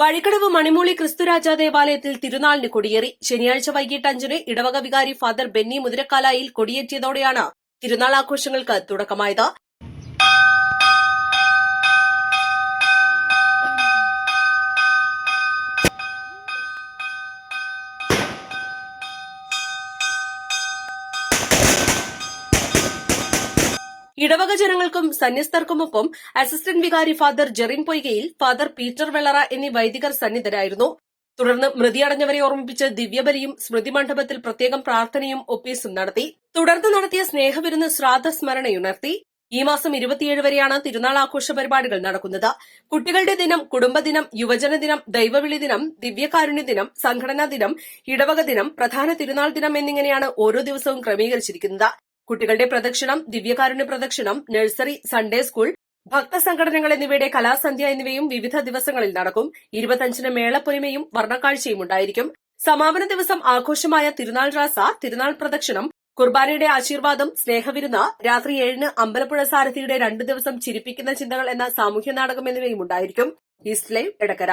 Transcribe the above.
വഴിക്കടവ് മണിമൂളി ക്രിസ്തുരാജ ദേവാലയത്തിൽ തിരുനാളിന് കൊടിയേറി. ശനിയാഴ്ച വൈകിട്ട് 5-ന് ഇടവക വികാരി ഫാദർ ബെന്നി മുതിരക്കാലായിൽ കൊടിയേറ്റിയതോടെയാണ് തിരുനാൾ ആഘോഷങ്ങൾക്ക് തുടക്കമായത്. ഇടവക ജനങ്ങൾക്കും സന്യസ്തർക്കുമൊപ്പം അസിസ്റ്റന്റ് വികാരി ഫാദർ ജെറിൻ പൊയ്കയിൽ, ഫാദർ പീറ്റർ വെള്ളറ എന്നീ വൈദികർ സന്നിധരായിരുന്നു. തുടർന്ന് മൃതിയടഞ്ഞവരെ ഓർമ്മിപ്പിച്ച് ദിവ്യബലിയും സ്മൃതി മണ്ഡപത്തിൽ പ്രത്യേകം പ്രാർത്ഥനയും ഒപ്പീസും നടത്തി. തുടർന്ന് നടത്തിയ സ്നേഹവിരുന്ന് ശ്രാദ്ധ സ്മരണയുണർത്തി. ഈ മാസം 27 വരെയാണ് തിരുനാൾ ആഘോഷ പരിപാടികൾ നടക്കുന്നത്. കുട്ടികളുടെ ദിനം, കുടുംബദിനം, യുവജന ദിനം, ദൈവവിളി ദിനം, ദിവ്യകാരുണ്യ ദിനം, സംഘടനാ ദിനം, ഇടവക ദിനം, പ്രധാന തിരുനാൾ ദിനം എന്നിങ്ങനെയാണ് ഓരോ ദിവസവും ക്രമീകരിച്ചിരിക്കുന്നത്. കുട്ടികളുടെ പ്രദക്ഷിണം, ദിവ്യകാരുണ്യ പ്രദക്ഷിണം, നഴ്സറി, സൺഡേ സ്കൂൾ, ഭക്തസംഘടനകൾ എന്നിവയുടെ കലാസന്ധ്യ എന്നിവയും വിവിധ ദിവസങ്ങളിൽ നടക്കും. 25-ന് മേളപ്പൊലിമയും വർണ്ണക്കാഴ്ചയും ഉണ്ടായിരിക്കും. സമാപന ദിവസം ആഘോഷമായ തിരുനാൾ റാസ, തിരുനാൾ പ്രദക്ഷിണം, കുർബാനയുടെ ആശീർവാദം, സ്നേഹവിരുന്ന്, രാത്രി 7-ന് അമ്പലപ്പുഴ സാരഥിയുടെ 2 ദിവസം ചിരിപ്പിക്കുന്ന ചിന്തകൾ എന്ന സാമൂഹ്യ നാടകം എന്നിവയും ഉണ്ടായിരിക്കും. East live, Edakkara.